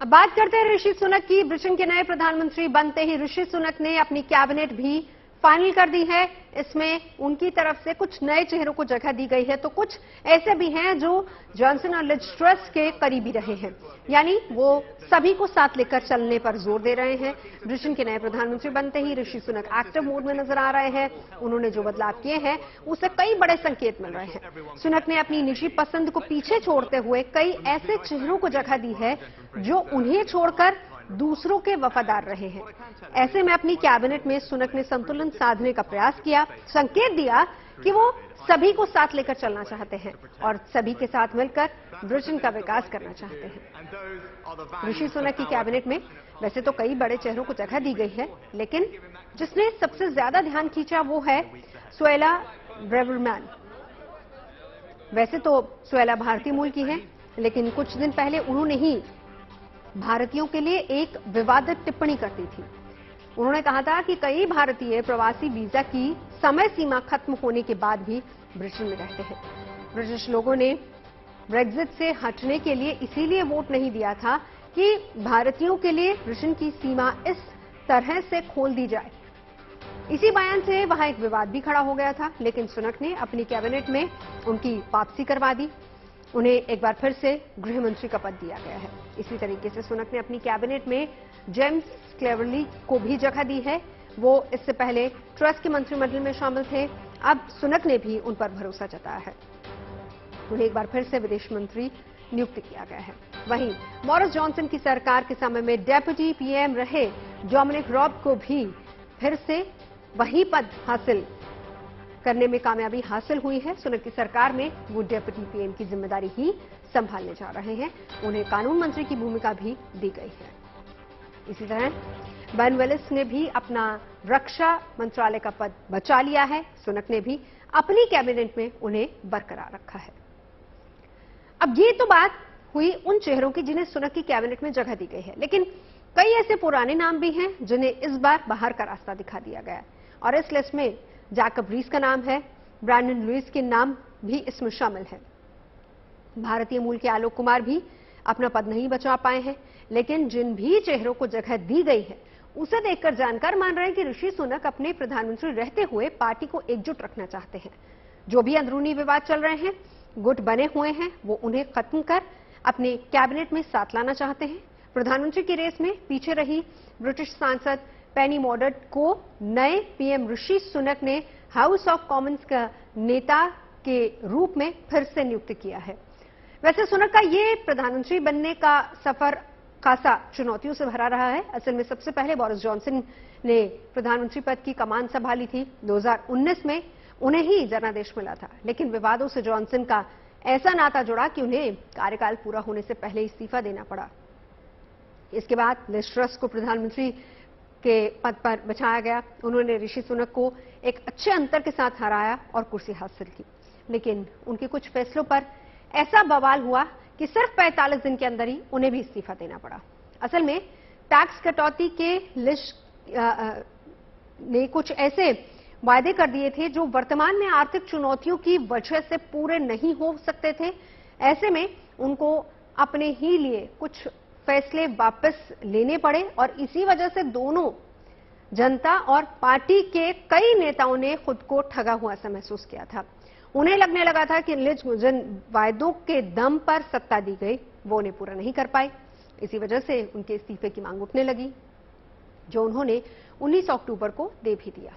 अब बात करते हैं ऋषि सुनक की। ब्रिटेन के नए प्रधानमंत्री बनते ही ऋषि सुनक ने अपनी कैबिनेट भी फाइनल कर दी है। इसमें उनकी तरफ से कुछ नए चेहरों को जगह दी गई है, तो कुछ ऐसे भी हैं जो जॉनसन और लिज ट्रस के करीबी रहे हैं, यानी वो सभी को साथ लेकर चलने पर जोर दे रहे हैं। ब्रिटेन के नए प्रधानमंत्री बनते ही ऋषि सुनक एक्टिव मोड में नजर आ रहे हैं। उन्होंने जो बदलाव किए हैं उससे कई बड़े संकेत मिल रहे हैं। सुनक ने अपनी निजी पसंद को पीछे छोड़ते हुए कई ऐसे चेहरों को जगह दी है जो उन्हें छोड़कर दूसरों के वफादार रहे हैं। ऐसे में अपनी कैबिनेट में सुनक ने संतुलन साधने का प्रयास किया, संकेत दिया कि वो सभी को साथ लेकर चलना चाहते हैं और सभी के साथ मिलकर ब्रिटेन का विकास करना चाहते हैं। ऋषि सुनक की कैबिनेट में वैसे तो कई बड़े चेहरों को जगह दी गई है, लेकिन जिसने सबसे ज्यादा ध्यान खींचा वो है सुएला ब्रेवरमैन। वैसे तो सुएला भारतीय मूल की है, लेकिन कुछ दिन पहले उन्होंने ही भारतीयों के लिए एक विवादित टिप्पणी कर दी थी। उन्होंने कहा था कि कई भारतीय प्रवासी वीजा की समय सीमा खत्म होने के बाद भी ब्रिटेन में रहते हैं। ब्रिटिश लोगों ने ब्रेक्जिट से हटने के लिए इसीलिए वोट नहीं दिया था कि भारतीयों के लिए ब्रिटेन की सीमा इस तरह से खोल दी जाए। इसी बयान से वहां एक विवाद भी खड़ा हो गया था, लेकिन सुनक ने अपनी कैबिनेट में उनकी वापसी करवा दी। उन्हें एक बार फिर से गृह मंत्री का पद दिया गया है। इसी तरीके से सुनक ने अपनी कैबिनेट में जेम्स क्लेवरली को भी जगह दी है। वो इससे पहले ट्रस्ट के मंत्रिमंडल में शामिल थे। अब सुनक ने भी उन पर भरोसा जताया है। उन्हें एक बार फिर से विदेश मंत्री नियुक्त किया गया है। वहीं बोरिस जॉनसन की सरकार के समय में डेप्यूटी पीएम रहे डोमिनिक रॉब को भी फिर से वही पद हासिल करने में कामयाबी हासिल हुई है। सुनक की सरकार में वो डेप्यूटी पीएम की जिम्मेदारी ही संभालने जा रहे हैं। उन्हें कानून मंत्री की भूमिका भी दी गई है। इसी तरह बेन वेलिस ने भी अपना रक्षा मंत्रालय का पद बचा लिया है। सुनक ने भी अपनी कैबिनेट में उन्हें बरकरार रखा है। अब ये तो बात हुई उन चेहरों की जिन्हें सुनक की कैबिनेट में जगह दी गई है, लेकिन कई ऐसे पुराने नाम भी हैं जिन्हें इस बार बाहर का रास्ता दिखा दिया गया है और इस लिस्ट में जैकब रीस का नाम है। ब्रैंडन लुइस के नाम भी इसमें शामिल है। भारतीय मूल के आलोक कुमार भी अपना पद नहीं बचा पाए हैं, लेकिन जिन भी चेहरों को जगह दी गई है उसे देखकर जानकार मान रहे हैं कि ऋषि सुनक अपने प्रधानमंत्री रहते हुए पार्टी को एकजुट रखना चाहते हैं। जो भी अंदरूनी विवाद चल रहे हैं, गुट बने हुए हैं, वो उन्हें खत्म कर अपने कैबिनेट में साथ लाना चाहते हैं। प्रधानमंत्री की रेस में पीछे रही ब्रिटिश सांसद पेनी मॉर्डर्ट को नए पीएम ऋषि सुनक ने हाउस ऑफ कॉमन्स का नेता के रूप में फिर से नियुक्त किया है। वैसे सुनक का ये प्रधानमंत्री बनने का सफर खासा चुनौतियों से भरा रहा है। असल में सबसे पहले बोरिस जॉनसन ने प्रधानमंत्री पद की कमान संभाली थी। 2019 में उन्हें ही जनादेश मिला था, लेकिन विवादों से जॉनसन का ऐसा नाता जुड़ा कि उन्हें कार्यकाल पूरा होने से पहले इस्तीफा देना पड़ा। इसके बाद लिज ट्रस को प्रधानमंत्री के पद पर बिठाया गया। उन्होंने ऋषि सुनक को एक अच्छे अंतर के साथ हराया और कुर्सी हासिल की, लेकिन उनके कुछ फैसलों पर ऐसा बवाल हुआ कि सिर्फ 45 दिन के अंदर ही उन्हें भी इस्तीफा देना पड़ा। असल में टैक्स कटौती के लिज ने कुछ ऐसे वायदे कर दिए थे जो वर्तमान में आर्थिक चुनौतियों की वजह से पूरे नहीं हो सकते थे। ऐसे में उनको अपने ही लिए कुछ फैसले वापस लेने पड़े और इसी वजह से दोनों जनता और पार्टी के कई नेताओं ने खुद को ठगा हुआ सा महसूस किया था। उन्हें लगने लगा था कि लिज जिन वायदों के दम पर सत्ता दी गई वो उन्हें पूरा नहीं कर पाई। इसी वजह से उनके इस्तीफे की मांग उठने लगी, जो उन्होंने 19 अक्टूबर को दे भी दिया।